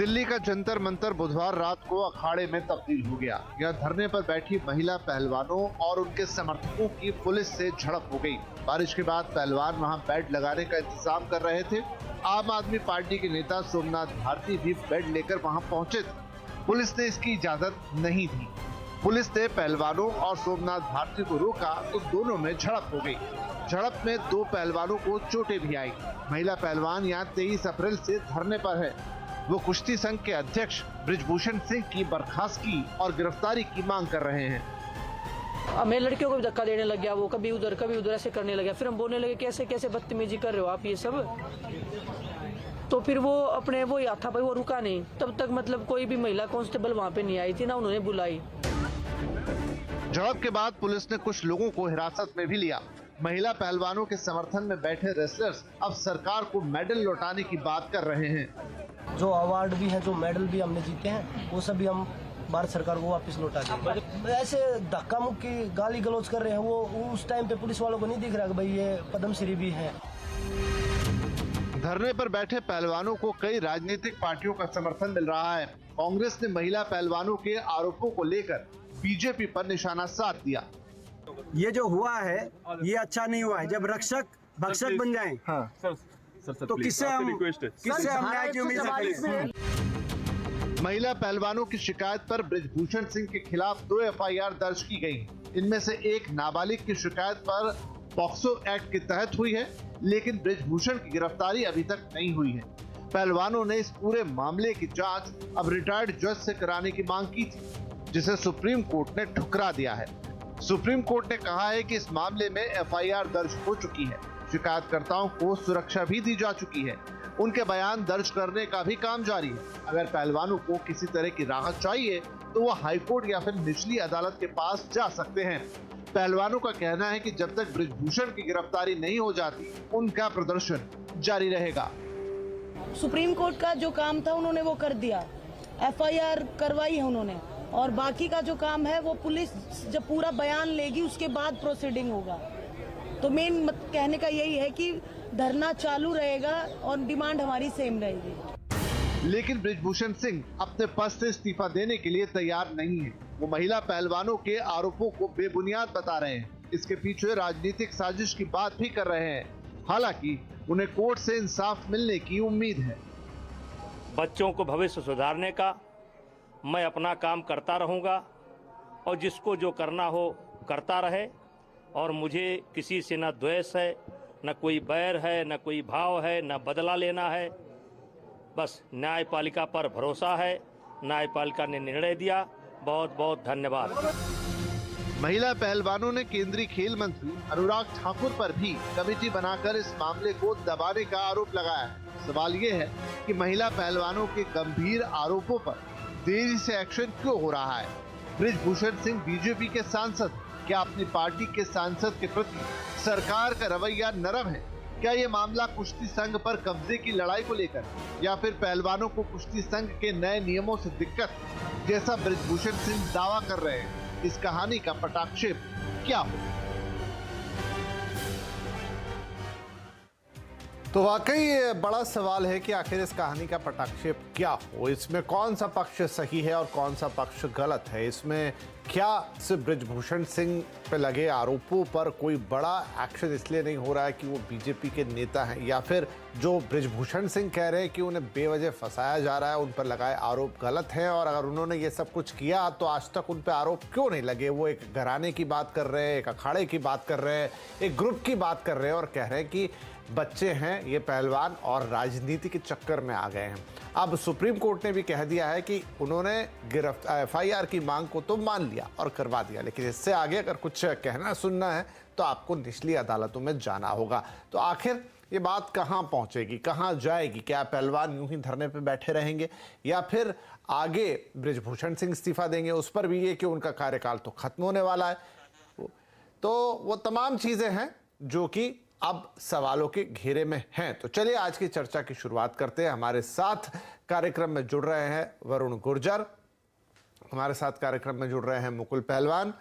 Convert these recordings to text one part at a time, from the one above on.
दिल्ली का जंतर मंतर बुधवार रात को अखाड़े में तब्दील हो गया। यह धरने पर बैठी महिला पहलवानों और उनके समर्थकों की पुलिस से झड़प हो गई। बारिश के बाद पहलवान वहां बेड लगाने का इंतजाम कर रहे थे। आम आदमी पार्टी के नेता सोमनाथ भारती भी बेड लेकर वहां पहुंचे थे। पुलिस ने इसकी इजाजत नहीं दी। पुलिस ने पहलवानों और सोमनाथ भारती को रोका तो दोनों में झड़प हो गई। झड़प में 2 पहलवानों को चोटें भी आई। महिला पहलवान यहाँ 23 अप्रैल से धरने पर है। वो कुश्ती संघ के अध्यक्ष बृजभूषण सिंह की बर्खास्तगी और गिरफ्तारी की मांग कर रहे हैं। मैं लड़कियों को भी धक्का देने लग गया, वो कभी उधर ऐसे करने लगा। फिर हम बोलने लगे कैसे कैसे बदतमीजी कर रहे हो आप ये सब। तो फिर वो अपने वो हाथापाई वो रुका नहीं। तब तक मतलब कोई भी महिला कांस्टेबल वहाँ पे नहीं आई थी, ना उन्होंने बुलाई। झड़प के बाद पुलिस ने कुछ लोगों को हिरासत में भी लिया। महिला पहलवानों के समर्थन में बैठे रेसलर्स अब सरकार को मेडल लौटाने की बात कर रहे हैं। जो अवार्ड भी हैं, जो मेडल भी हमने जीते हैं, वो सभी हम भारत सरकार को वापस लौटा दें। ऐसे धक्का मुक्की गाली गलौज कर रहे हैं, वो उस टाइम पे पुलिस वालों को नहीं दिख रहा कि भाई ये पद्मश्री भी है। धरने पर बैठे पहलवानों को कई राजनीतिक पार्टियों का समर्थन मिल रहा है। कांग्रेस ने महिला पहलवानों के आरोपों को लेकर बीजेपी पर निशाना साध दिया। ये जो हुआ है ये अच्छा नहीं हुआ है। जब रक्षक भक्षक बन जाएं, हाँ, सर, तो किससे हम न्याय की उम्मीद करें? महिला पहलवानों की शिकायत पर बृजभूषण सिंह के खिलाफ 2 एफआईआर दर्ज की गई। इनमें से एक नाबालिग की शिकायत पर पॉक्सो एक्ट के तहत हुई है, लेकिन बृजभूषण की गिरफ्तारी अभी तक नहीं हुई है। पहलवानों ने इस पूरे मामले की जांच अब रिटायर्ड जज से कराने की मांग की थी, जिसे सुप्रीम कोर्ट ने ठुकरा दिया है। सुप्रीम कोर्ट ने कहा है कि इस मामले में एफआईआर दर्ज हो चुकी है। शिकायतकर्ताओं को सुरक्षा भी दी जा चुकी है। उनके बयान दर्ज करने का भी काम जारी है। अगर पहलवानों को किसी तरह की राहत चाहिए तो वो हाईकोर्ट या फिर निचली अदालत के पास जा सकते हैं। पहलवानों का कहना है कि जब तक बृजभूषण की गिरफ्तारी नहीं हो जाती, उनका प्रदर्शन जारी रहेगा। सुप्रीम कोर्ट का जो काम था उन्होंने वो कर दिया, एफआईआर करवाई है उन्होंने, और बाकी का जो काम है वो पुलिस जब पूरा बयान लेगी उसके बाद प्रोसीडिंग होगा। तो मेन कहने का यही है कि धरना चालू रहेगा और डिमांड हमारी सेम रहेगी। लेकिन बृजभूषण सिंह अपने पद से इस्तीफा देने के लिए तैयार नहीं है। वो महिला पहलवानों के आरोपों को बेबुनियाद बता रहे हैं। इसके पीछे राजनीतिक साजिश की बात भी कर रहे हैं। हालांकि उन्हें कोर्ट से इंसाफ मिलने की उम्मीद है। बच्चों को भविष्य सुधारने का मैं अपना काम करता रहूंगा और जिसको जो करना हो करता रहे, और मुझे किसी से न द्वेष है, न कोई बैर है, न कोई भाव है, न बदला लेना है। बस न्यायपालिका पर भरोसा है। न्यायपालिका ने निर्णय दिया। बहुत बहुत धन्यवाद। महिला पहलवानों ने केंद्रीय खेल मंत्री अनुराग ठाकुर पर भी कमेटी बनाकर इस मामले को दबाने का आरोप लगाया है। सवाल ये है कि महिला पहलवानों के गंभीर आरोपों पर देरी से एक्शन क्यों हो रहा है? बृजभूषण सिंह बीजेपी के सांसद, क्या अपनी पार्टी के सांसद के प्रति सरकार का रवैया नरम है? क्या ये मामला कुश्ती संघ पर कब्जे की लड़ाई को लेकर, या फिर पहलवानों को कुश्ती संघ के नए नियमों से दिक्कत, जैसा बृजभूषण सिंह दावा कर रहे हैं? इस कहानी का पटाक्षेप क्या हो? तो वाकई बड़ा सवाल है कि आखिर इस कहानी का पटाक्षेप क्या हो। इसमें कौन सा पक्ष सही है और कौन सा पक्ष गलत है? इसमें क्या सिर्फ बृजभूषण सिंह पे लगे आरोपों पर कोई बड़ा एक्शन इसलिए नहीं हो रहा है कि वो बीजेपी के नेता हैं, या फिर जो बृजभूषण सिंह कह रहे हैं कि उन्हें बेवजह फंसाया जा रहा है, उन पर लगाए आरोप गलत हैं? और अगर उन्होंने ये सब कुछ किया तो आज तक उन पर आरोप क्यों नहीं लगे? वो एक घराने की बात कर रहे हैं, एक अखाड़े की बात कर रहे हैं, एक ग्रुप की बात कर रहे हैं और कह रहे हैं कि बच्चे हैं ये पहलवान और राजनीति के चक्कर में आ गए हैं। अब सुप्रीम कोर्ट ने भी कह दिया है कि उन्होंने एफआईआर की मांग को तो मान लिया और करवा दिया, लेकिन इससे आगे अगर कुछ कहना सुनना है तो आपको निचली अदालतों में जाना होगा। तो आखिर ये बात कहाँ पहुंचेगी, कहाँ जाएगी? क्या पहलवान यूं ही धरने पे बैठे रहेंगे, या फिर आगे बृजभूषण सिंह इस्तीफा देंगे? उस पर भी ये कि उनका कार्यकाल तो खत्म होने वाला है। तो वो तमाम चीजें हैं जो कि अब सवालों के घेरे में हैं। तो चलिए आज की चर्चा की शुरुआत करते हैं। हमारे साथ कार्यक्रम में जुड़ रहे हैं वरुण गुर्जर, हमारे साथ कार्यक्रम में जुड़ रहे हैं मुकुल पहलवान,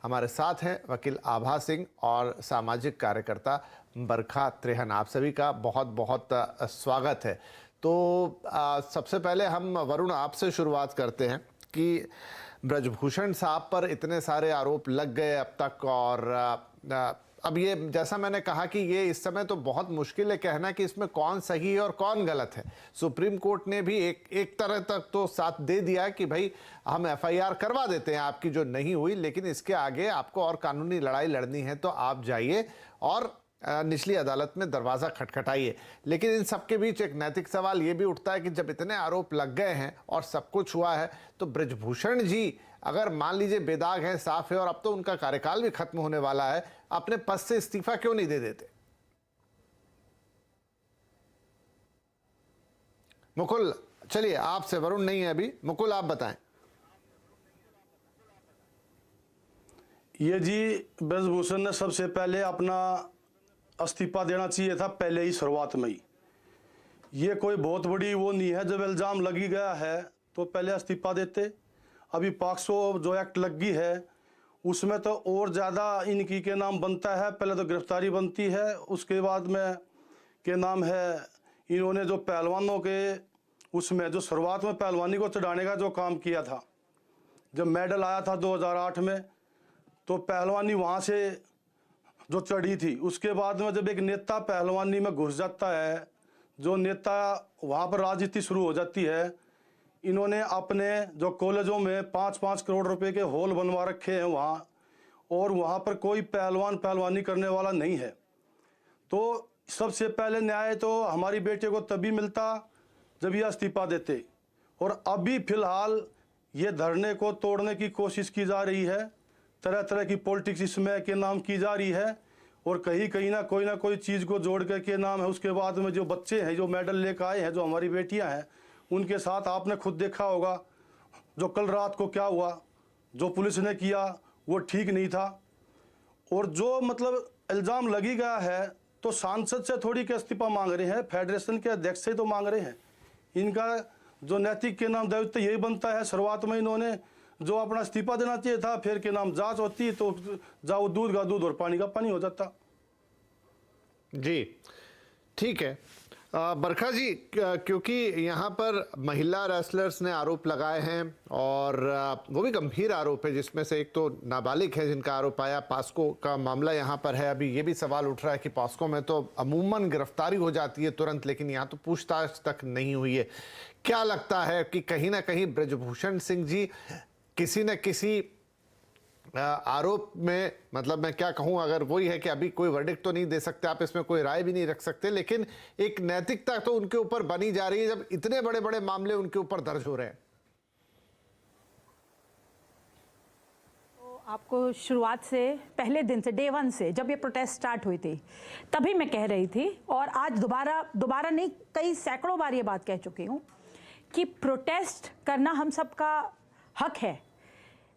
हमारे साथ हैं वकील आभा सिंह और सामाजिक कार्यकर्ता बरखा त्रेहन। आप सभी का बहुत बहुत स्वागत है। तो सबसे पहले हम वरुण आपसे शुरुआत करते हैं कि ब्रजभूषण साहब पर इतने सारे आरोप लग गए अब तक, और अब ये जैसा मैंने कहा कि ये इस समय तो बहुत मुश्किल है कहना कि इसमें कौन सही है और कौन गलत है। सुप्रीम कोर्ट ने भी एक तरह तक तो साथ दे दिया कि भाई हम एफआईआर करवा देते हैं आपकी जो नहीं हुई, लेकिन इसके आगे आपको और कानूनी लड़ाई लड़नी है तो आप जाइए और निचली अदालत में दरवाज़ा खटखटाइए। लेकिन इन सबके बीच एक नैतिक सवाल ये भी उठता है कि जब इतने आरोप लग गए हैं और सब कुछ हुआ है तो ब्रजभूषण जी अगर मान लीजिए बेदाग है, साफ है और अब तो उनका कार्यकाल भी खत्म होने वाला है, अपने पद से इस्तीफा क्यों नहीं दे देते? मुकुल, चलिए आपसे, वरुण नहीं है अभी, मुकुल आप बताएं। ये जी ब्रजभूषण ने सबसे पहले अपना इस्तीफा देना चाहिए था पहले ही, शुरुआत में ही। ये कोई बहुत बड़ी वो नहीं है, जब इल्ज़ाम लगी गया है तो पहले इस्तीफा देते। अभी 500 जो एक्ट लगी है उसमें तो और ज़्यादा इनकी के नाम बनता है। पहले तो गिरफ्तारी बनती है, उसके बाद में के नाम है इन्होंने जो पहलवानों के उसमें जो शुरुआत में पहलवानी को चढ़ाने का जो काम किया था, जब मेडल आया था 2008 में, तो पहलवानी वहाँ से जो चढ़ी थी। उसके बाद में जब एक नेता पहलवानी में घुस जाता है, जो नेता वहाँ पर राजनीति शुरू हो जाती है, इन्होंने अपने जो कॉलेजों में 5-5 करोड़ रुपए के हॉल बनवा रखे हैं वहाँ, और वहाँ पर कोई पहलवानी करने वाला नहीं है। तो सबसे पहले न्याय तो हमारी बेटे को तभी मिलता जब यह इस्तीफा देते, और अभी फिलहाल ये धरने को तोड़ने की कोशिश की जा रही है, तरह तरह की पॉलिटिक्स इसमें के नाम की जा रही है, और कहीं ना कोई चीज़ को जोड़ के नाम है। उसके बाद में जो बच्चे हैं जो मेडल लेकर आए हैं, जो हमारी बेटियां हैं, उनके साथ आपने खुद देखा होगा जो कल रात को क्या हुआ, जो पुलिस ने किया वो ठीक नहीं था। और जो मतलब इल्ज़ाम लगी गया है तो सांसद से थोड़ी के इस्तीफा मांग रहे हैं, फेडरेशन के अध्यक्ष से तो मांग रहे हैं। इनका जो नैतिक के नाम दायित्व यही बनता है, शुरुआत में इन्होंने जो अपना इस्तीफा देना चाहिए था, फिर के नाम जांच होती तो जाओ दूध का दूध और पानी का पानी हो जाता। जी ठीक है। बरखा जी, क्योंकि यहाँ पर महिला रेसलर्स ने आरोप लगाए हैं और वो भी गंभीर आरोप है, जिसमें से एक तो नाबालिग है जिनका आरोप आया। पास्को का मामला यहाँ पर है। अभी ये भी सवाल उठ रहा है कि पास्को में तो अमूमन गिरफ्तारी हो जाती है तुरंत, लेकिन यहाँ तो पूछताछ तक नहीं हुई है। क्या लगता है कि कहीं ना कहीं ब्रजभूषण सिंह जी किसी न किसी आरोप में, मतलब मैं क्या कहूं, अगर वही है कि अभी कोई वर्डिक्ट तो नहीं दे सकते आप, इसमें कोई राय भी नहीं रख सकते, लेकिन एक नैतिकता तो उनके ऊपर बनी जा रही है जब इतने बड़े बड़े मामले उनके ऊपर दर्ज हो रहे हैं। तो आपको शुरुआत से, पहले दिन से, डे 1 से, जब ये प्रोटेस्ट स्टार्ट हुई थी, तभी मैं कह रही थी, और आज दोबारा नहीं, कई सैकड़ों बार ये बात कह चुकी हूँ कि प्रोटेस्ट करना हम सबका हक है,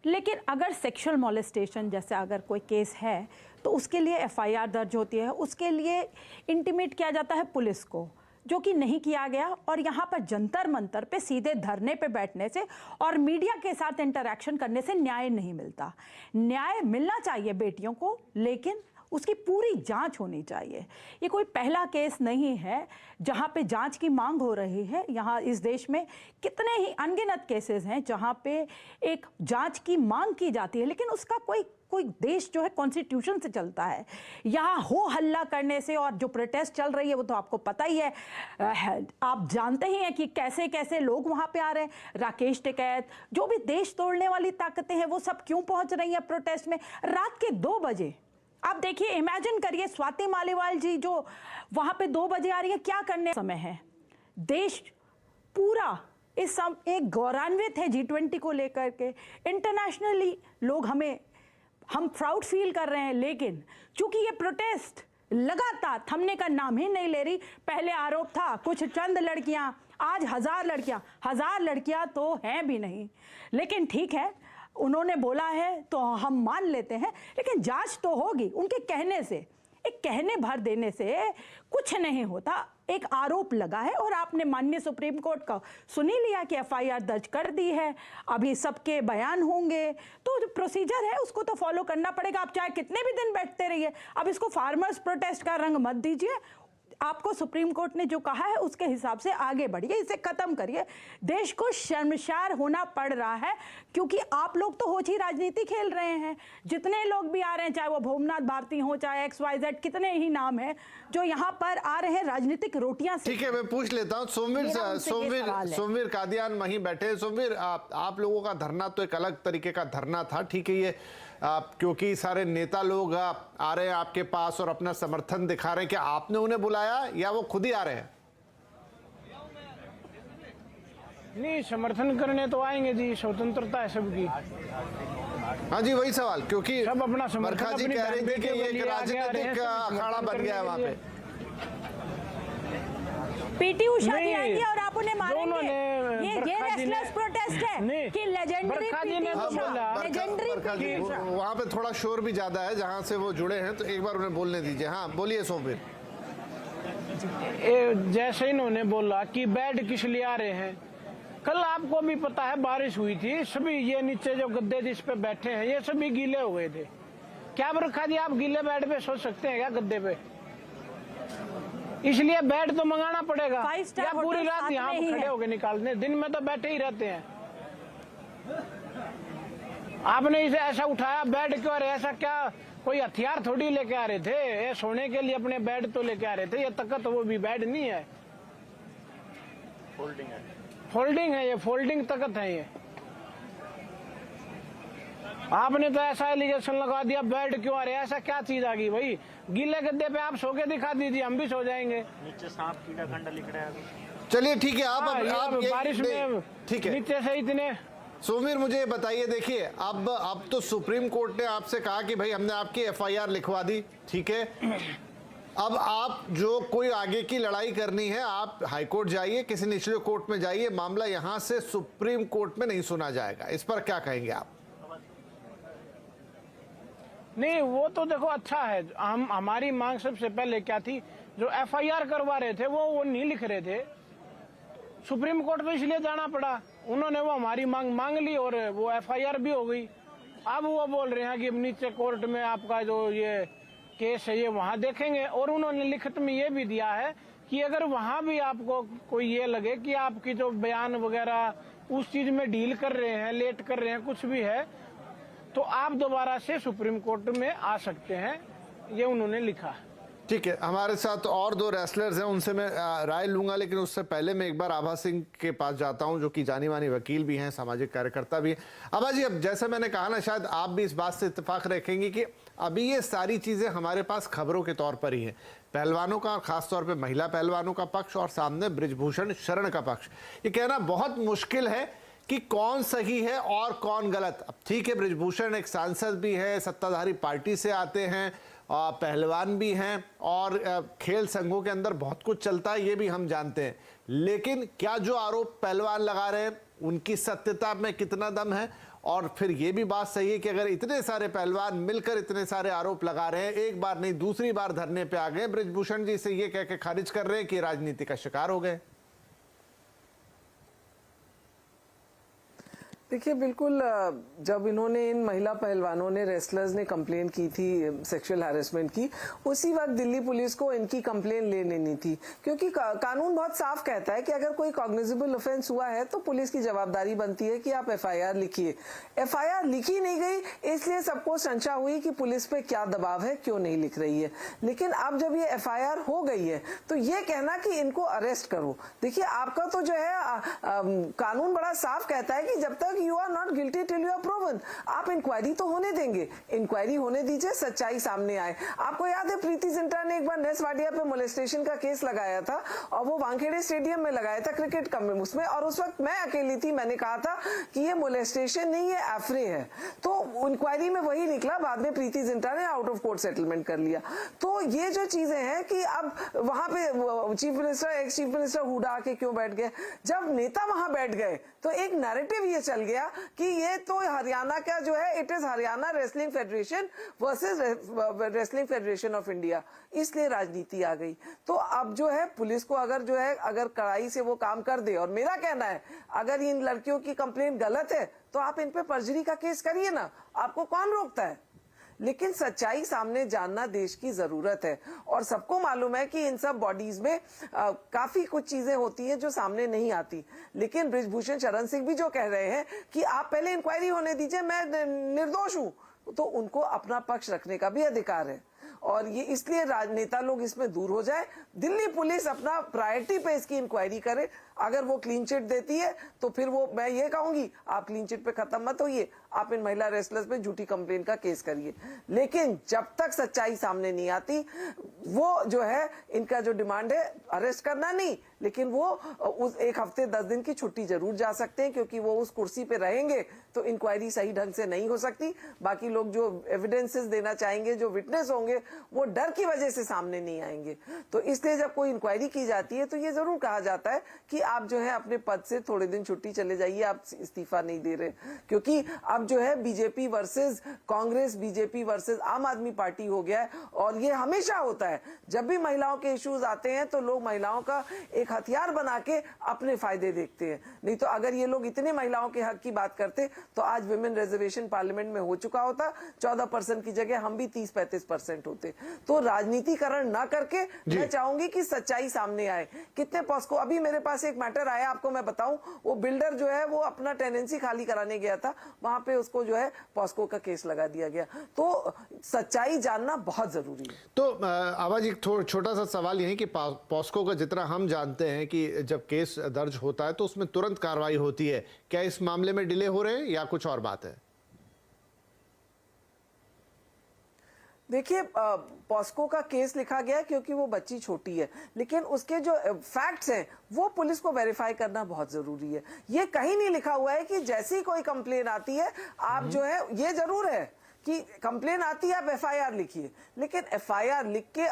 लेकिन अगर सेक्सुअल मॉलेस्टेशन जैसे अगर कोई केस है तो उसके लिए एफआईआर दर्ज होती है, उसके लिए इंटीमेट किया जाता है पुलिस को, जो कि नहीं किया गया। और यहाँ पर जंतर मंतर पे सीधे धरने पे बैठने से और मीडिया के साथ इंटरैक्शन करने से न्याय नहीं मिलता। न्याय मिलना चाहिए बेटियों को, लेकिन उसकी पूरी जांच होनी चाहिए। ये कोई पहला केस नहीं है जहाँ पे जांच की मांग हो रही है। यहाँ इस देश में कितने ही अनगिनत केसेस हैं जहाँ पे एक जांच की मांग की जाती है, लेकिन उसका कोई देश जो है कॉन्स्टिट्यूशन से चलता है। यहाँ हो हल्ला करने से, और जो प्रोटेस्ट चल रही है वो तो आपको पता ही है, आप जानते ही हैं कि कैसे कैसे लोग वहाँ पे आ रहे हैं। राकेश टिकैत, जो भी देश तोड़ने वाली ताकतें हैं, वो सब क्यों पहुँच रही हैं प्रोटेस्ट में रात के 2 बजे? आप देखिए, इमेजिन करिए, स्वाति मालीवाल जी जो वहां पे 2 बजे आ रही है, क्या करने समय है? देश पूरा इस समय एक गौरवान्वित है G20 को लेकर के। इंटरनेशनली लोग हम प्राउड फील कर रहे हैं, लेकिन चूंकि ये प्रोटेस्ट लगातार थमने का नाम ही नहीं ले रही। पहले आरोप था कुछ चंद लड़कियां, आज 1000 लड़कियां तो हैं भी नहीं। लेकिन ठीक है, उन्होंने बोला है तो हम मान लेते हैं, लेकिन जांच तो होगी। उनके कहने से, एक कहने भर देने से कुछ नहीं होता। एक आरोप लगा है और आपने माननीय सुप्रीम कोर्ट का सुन ही लिया कि एफआईआर दर्ज कर दी है। अभी सबके बयान होंगे, तो जो प्रोसीजर है उसको तो फॉलो करना पड़ेगा। आप चाहे कितने भी दिन बैठते रहिए, अब इसको फार्मर्स प्रोटेस्ट का रंग मत दीजिए। आपको सुप्रीम कोर्ट ने जो कहा है उसके हिसाब से आगे बढ़िए, इसे खत्म करिए। देश को शर्मसार होना पड़ रहा है क्योंकि आप लोग तो होची राजनीति खेल रहे हैं। जितने लोग भी आ रहे हैं, चाहे वो भूमनाथ भारती हो, चाहे XYZ, कितने ही नाम हैं जो यहाँ पर आ रहे हैं राजनीतिक रोटियां से। ठीक है, मैं पूछ लेता हूँ। सोमवीर कादियान वहीं बैठे। सोमवीर, आप लोगों का धरना तो एक अलग तरीके का धरना था, ठीक है, ये क्योंकि सारे नेता लोग आ रहे हैं आपके पास और अपना समर्थन दिखा रहे हैं, क्या आपने उन्हें बुलाया या वो खुद ही आ रहे हैं? नहीं, समर्थन करने तो आएंगे जी, स्वतंत्रता है सबकी। हाँ जी, वही सवाल, क्योंकि सब अपना समर्थन बरखा जी कह रहे थे कि ये एक राजनीतिक अखाड़ा बन गया है वहां पे। पीटी उषा भी आएंगे और आप उन्हें मारेंगे। ये रेस्टलेस प्रोटेस्ट है कि लेजेंडरी पीटी उषा, लेजेंडरी वहां पे थोड़ा शोर भी ज्यादा है जहां से वो जुड़े हैं, तो एक बार उन्हें बोलने दीजिए। हाँ, बोलिए सोमवीर। जैसे इन्होंने बोला कि बेड किस लिए आ रहे हैं, कल आपको भी पता है बारिश हुई थी, सभी ये नीचे जो गद्दे जिस पे बैठे हैं ये सभी गीले हो गए थे। क्या बरखा जी आप गीले बेड पे सो सकते हैं क्या, गद्दे पे? इसलिए बेड तो मंगाना पड़ेगा या पूरी रात यहाँ खड़े होके निकालने, दिन में तो बैठे ही रहते हैं। आपने इसे ऐसा उठाया, बेड क्यों आ रहे? ऐसा क्या कोई हथियार थोड़ी लेके आ रहे थे? ये सोने के लिए अपने बेड तो लेके आ रहे थे। ये तख्त वो भी बेड नहीं है, फोल्डिंग है, ये फोल्डिंग तख्त है। ये आपने तो ऐसा एलिगेशन लगा दिया, बेड क्यों आ रहे हैं? ऐसा क्या चीज आ गई भाई? गीले गद्दे पे आप सो के दिखा दीजिए, हम भी सो जाएंगे। नीचे सांप कीड़ा खंडा लिख रहा है। चलिए ठीक है, आप बारिश में ठीक है, नीचे से इतने। सोमवीर, मुझे बताइए, देखिए अब तो सुप्रीम कोर्ट ने आपसे कहा कि भाई हमने आपकी FIR लिखवा दी, ठीक है, अब आप जो कोई आगे की लड़ाई करनी है आप हाईकोर्ट जाइए, किसी निचले कोर्ट में जाइए, मामला यहां से सुप्रीम कोर्ट में नहीं सुना जाएगा। इस पर क्या कहेंगे आप? नहीं, वो तो देखो अच्छा है। हमारी मांग सबसे पहले क्या थी, जो FIR करवा रहे थे वो नहीं लिख रहे थे। सुप्रीम कोर्ट में इसलिए जाना पड़ा, उन्होंने वो हमारी मांग ली और वो FIR भी हो गई। अब वो बोल रहे हैं कि नीचे कोर्ट में आपका जो ये केस है ये वहां देखेंगे, और उन्होंने लिखित में ये भी दिया है कि अगर वहां भी आपको कोई ये लगे कि आपकी जो बयान वगैरह उस चीज में डील कर रहे हैं, लेट कर रहे हैं, कुछ भी है, तो आप दोबारा से सुप्रीम कोर्ट में आ सकते हैं, ये उन्होंने लिखा। ठीक है, हमारे साथ और दो रेसलर्स हैं, उनसे मैं राय लूंगा, लेकिन उससे पहले मैं एक बार आभा सिंह के पास जाता हूं, जो कि जानी मानी वकील भी हैं, सामाजिक कार्यकर्ता भी हैं। आभा जी, अब जैसे मैंने कहा ना, शायद आप भी इस बात से इत्तेफाक रखेंगे कि अभी ये सारी चीजें हमारे पास खबरों के तौर पर ही हैं। पहलवानों का, खासतौर पे महिला पहलवानों का पक्ष और सामने बृजभूषण शरण का पक्ष। ये कहना बहुत मुश्किल है कि कौन सही है और कौन गलत। अब ठीक है, बृजभूषण एक सांसद भी है, सत्ताधारी पार्टी से आते हैं, पहलवान भी हैं और खेल संघों के अंदर बहुत कुछ चलता है, ये भी हम जानते हैं। लेकिन क्या जो आरोप पहलवान लगा रहे हैं उनकी सत्यता में कितना दम है? और फिर ये भी बात सही है कि अगर इतने सारे पहलवान मिलकर इतने सारे आरोप लगा रहे हैं, एक बार नहीं दूसरी बार धरने पे आ गए, बृजभूषण जी से ये कह के खारिज कर रहे हैं कि राजनीति का शिकार हो गए। देखिए, बिल्कुल जब इन्होंने, इन महिला पहलवानों ने, रेसलर्स ने कंप्लेन की थी सेक्सुअल हैरेसमेंट की, उसी वक्त दिल्ली पुलिस को इनकी कंप्लेन ले लेनी थी, क्योंकि कानून बहुत साफ कहता है कि अगर कोई कॉग्निजेबल ऑफेंस हुआ है तो पुलिस की जवाबदारी बनती है कि आप FIR लिखिए। FIR लिखी नहीं गई, इसलिए सबको संशय हुई कि पुलिस पे क्या दबाव है, क्यों नहीं लिख रही है। लेकिन अब जब ये FIR हो गई है तो ये कहना कि इनको अरेस्ट करो, देखिए आपका तो जो है कानून बड़ा साफ कहता है कि जब तक you are not guilty till you are proven, आप इंक्वायरी तो होने देंगे, इंक्वायरी होने दीजिए, सच्चाई सामने आए। आपको याद है प्रीति जिंटा ने एक बार नेस वाडिया पे मोलेस्टेशन का केस लगाया था और वो वानखेड़े स्टेडियम में लगाया था, क्रिकेट कम में उसमें, और उस वक्त मैं अकेली थी, मैंने कहा था कि ये मोलेस्टेशन नहीं है, एफरे है। तो इंक्वायरी में वही निकला, बाद में प्रीति जिंटा ने आउट ऑफ कोर्ट सेटलमेंट कर लिया। तो ये जो चीजें हैं कि अब वहां पे chief minister, ex chief minister Hooda आके क्यों बैठ गए? जब नेता वहां बैठ गए तो एक नैरेटिव ये चल गया कि ये तो हरियाणा का जो है, it is Haryana wrestling federation versus wrestling federation of India, इसलिए राजनीति आ गई। तो अब जो है पुलिस को अगर जो है, अगर कड़ाई से वो काम कर दे, और मेरा कहना है अगर इन लड़कियों की कंप्लेंट गलत है तो आप इन पे पर्जरी का केस करिए ना, आपको कौन रोकता है? लेकिन सच्चाई सामने जानना देश की जरूरत है। और सबको मालूम है कि इन सब बॉडीज में काफी कुछ चीजें होती हैं जो सामने नहीं आती। लेकिन बृजभूषण शरण सिंह भी जो कह रहे हैं कि आप पहले इंक्वायरी होने दीजिए, मैं निर्दोष हूं, तो उनको अपना पक्ष रखने का भी अधिकार है। और ये इसलिए राजनेता लोग इसमें दूर हो जाए। दिल्ली पुलिस अपना प्रायोरिटी पे इसकी इंक्वायरी करे। अगर वो क्लीन चिट देती है तो फिर वो, मैं ये कहूंगी, आप क्लीन चिट पे खत्म मत होइए, आप इन महिला रेसलर्स पे झूठी कंप्लेन का केस करिए। लेकिन जब तक सच्चाई सामने नहीं आती, वो जो है इनका जो डिमांड है, अरेस्ट करना नहीं, लेकिन वो उस 1 हफ्ते 10 दिन की छुट्टी जरूर जा सकते हैं, क्योंकि वो उस कुर्सी पे रहेंगे तो इंक्वायरी सही ढंग से नहीं हो सकती। बाकी लोग जो एविडेंसेस देना चाहेंगे, जो विटनेस होंगे, वो डर की वजह से सामने नहीं आएंगे। तो इसलिए जब कोई इंक्वायरी की जाती है तो ये जरूर कहा जाता है कि आप जो है अपने पद से थोड़े दिन छुट्टी चले जाइए, आप इस्तीफा नहीं दे रहे, क्योंकि अब जो है BJP versus Congress, BJP versus आम आदमी पार्टी हो गया है। और ये हमेशा होता है, जब भी महिलाओं के इश्यूज आते हैं तो लोग महिलाओं का एक हथियार बना के अपने फायदे देखते हैं। नहीं तो अगर ये लोग इतने महिलाओं के हक की बात करते तो आज विमेन रिजर्वेशन पार्लियामेंट में हो चुका होता, 14% की जगह हम भी 30-35% होते। तो राजनीतिकरण ना करके मैं चाहूंगी कि सच्चाई सामने आए। कितने पॉस्को, अभी मेरे पास एक मैटर आया, आपको मैं बताऊं, वो बिल्डर जो है वो अपना टेनेंसी खाली कराने गया था, वहां पे उसको जो है पॉस्को का केस लगा दिया गया। तो सच्चाई जानना बहुत जरूरी है। तो आवाज एक छोटा सा सवाल यही कि पॉस्को का जितना हम जानते हैं कि जब केस दर्ज होता है तो उसमें तुरंत कार्रवाई होती है, क्या इस मामले में डिले हो रहे हैं या कुछ और बात है? देखिए, पॉस्को का केस लिखा गया क्योंकि वो बच्ची छोटी है, लेकिन उसके जो फैक्ट्स हैं वो पुलिस को वेरीफाई करना बहुत जरूरी है। ये कहीं नहीं लिखा हुआ है कि जैसे ही कोई कंप्लेन आती है आप जो है, ये जरूर है कि कंप्लेन आती है आप एफआईआर लिखिए, लेकिन एफआईआर लिख के